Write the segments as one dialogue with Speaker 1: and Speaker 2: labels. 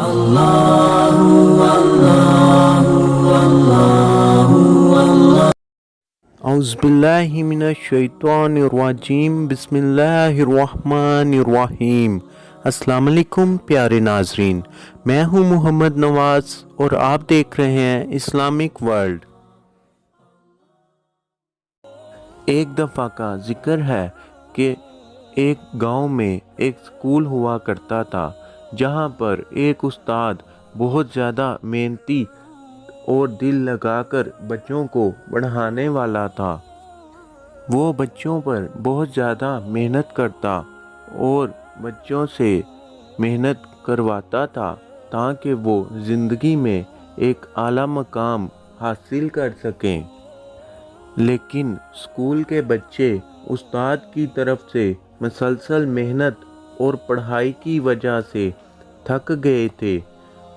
Speaker 1: اعوذ باللہ من الشیطان الرجیم، بسم اللہ الرحمن الرحیم۔ السلام علیکم پیارے ناظرین، میں ہوں محمد نواز اور آپ دیکھ رہے ہیں اسلامک ورلڈ۔ ایک دفعہ کا ذکر ہے کہ ایک گاؤں میں ایک اسکول ہوا کرتا تھا، جہاں پر ایک استاد بہت زیادہ محنتی اور دل لگا کر بچوں کو پڑھانے والا تھا۔ وہ بچوں پر بہت زیادہ محنت کرتا اور بچوں سے محنت کرواتا تھا تاکہ وہ زندگی میں ایک اعلیٰ مقام حاصل کر سکیں۔ لیکن اسکول کے بچے استاد کی طرف سے مسلسل محنت اور پڑھائی کی وجہ سے تھک گئے تھے۔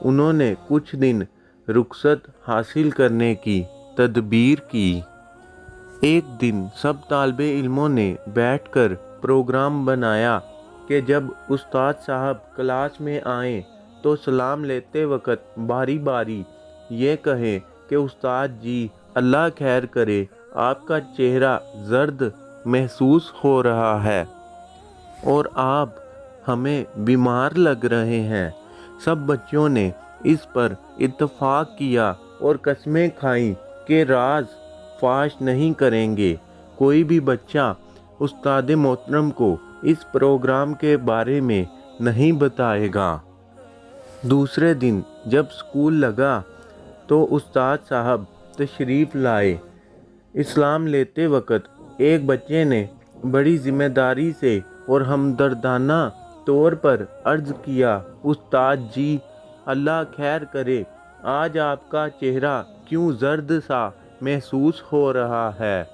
Speaker 1: انہوں نے کچھ دن رخصت حاصل کرنے کی تدبیر کی۔ ایک دن سب طالب علموں نے بیٹھ کر پروگرام بنایا کہ جب استاد صاحب کلاس میں آئیں تو سلام لیتے وقت باری باری یہ کہیں کہ استاد جی اللہ خیر کرے، آپ کا چہرہ زرد محسوس ہو رہا ہے اور آپ ہمیں بیمار لگ رہے ہیں۔ سب بچوں نے اس پر اتفاق کیا اور قسمیں کھائیں کہ راز فاش نہیں کریں گے، کوئی بھی بچہ استاد محترم کو اس پروگرام کے بارے میں نہیں بتائے گا۔ دوسرے دن جب اسکول لگا تو استاد صاحب تشریف لائے۔ اسلام لیتے وقت ایک بچے نے بڑی ذمہ داری سے اور ہمدردانہ طور پر عرض کیا، استاد جی اللہ خیر کرے، آج آپ کا چہرہ کیوں زرد سا محسوس ہو رہا ہے؟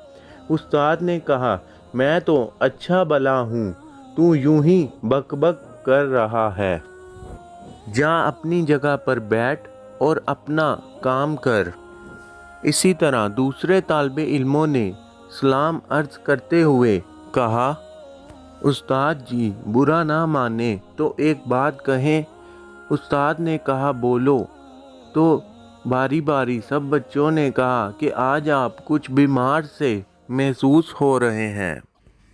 Speaker 1: استاد نے کہا، میں تو اچھا بھلا ہوں، تو یوں ہی بک بک کر رہا ہے۔ جا اپنی جگہ پر بیٹھ اور اپنا کام کر۔ اسی طرح دوسرے طالب علموں نے سلام عرض کرتے ہوئے کہا، استاد جی برا نہ مانیں تو ایک بات کہیں۔ استاد نے کہا بولو۔ تو باری باری سب بچوں نے کہا کہ آج آپ کچھ بیمار سے محسوس ہو رہے ہیں۔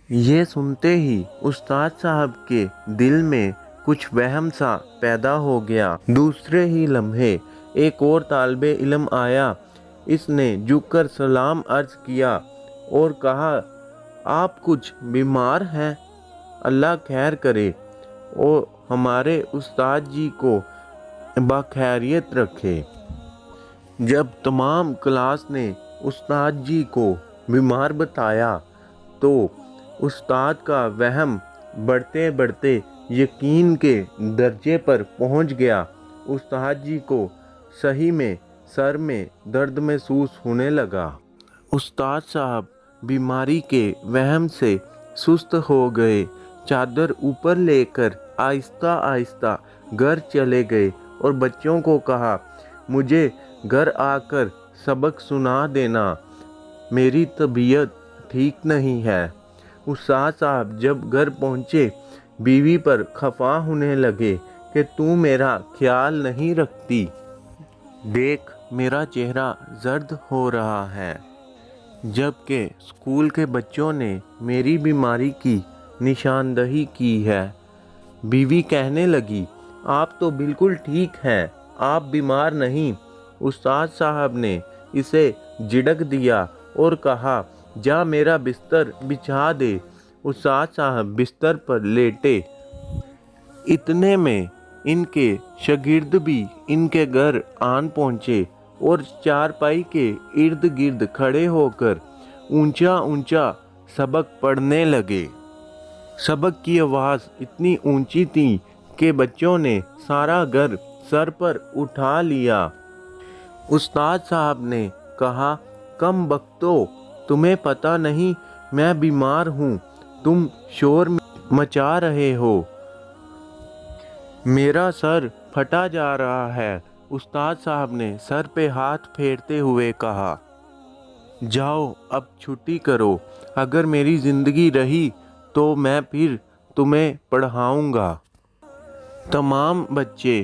Speaker 1: یہ سنتے ہی استاد صاحب کے دل میں کچھ وہم سا پیدا ہو گیا۔ دوسرے ہی لمحے ایک اور طالب علم آیا۔ اس نے جھک کر سلام عرض کیا اور کہا، آپ کچھ بیمار ہیں؟ اللہ خیر کرے اور ہمارے استاد جی کو بخیریت رکھے۔ جب تمام کلاس نے استاد جی کو بیمار بتایا تو استاد کا وہم بڑھتے بڑھتے یقین کے درجے پر پہنچ گیا۔ استاد جی کو صحیح میں سر میں درد محسوس ہونے لگا۔ استاد صاحب بیماری کے وہم سے سست ہو گئے، چادر اوپر لے کر آہستہ آہستہ گھر چلے گئے اور بچوں کو کہا، مجھے گھر آ کر سبق سنا دینا، میری طبیعت ٹھیک نہیں ہے۔ استاد صاحب جب گھر پہنچے بیوی پر خفا ہونے لگے کہ تو میرا خیال نہیں رکھتی، دیکھ میرا چہرہ زرد ہو رہا ہے۔ جبکہ اسکول کے بچوں نے میری بیماری کی نشاندہی کی ہے۔ بیوی کہنے لگی، آپ تو بالکل ٹھیک ہیں، آپ بیمار نہیں۔ استاد صاحب نے اسے جھڑک دیا اور کہا، جا میرا بستر بچھا دے۔ استاد صاحب بستر پر لیٹے۔ اتنے میں ان کے شاگرد بھی ان کے گھر آن پہنچے اور چارپائی کے ارد گرد کھڑے ہو کر اونچا اونچا سبق پڑھنے لگے۔ سبق کی آواز اتنی اونچی تھی کہ بچوں نے سارا گھر سر پر اٹھا لیا۔ استاد صاحب نے کہا، کم بختو، تمہیں پتہ نہیں میں بیمار ہوں، تم شور مچا رہے ہو، میرا سر پھٹا جا رہا ہے۔ استاد صاحب نے سر پہ ہاتھ پھیرتے ہوئے کہا، جاؤ اب چھٹی کرو، اگر میری زندگی رہی تو میں پھر تمہیں پڑھاؤں گا۔ تمام بچے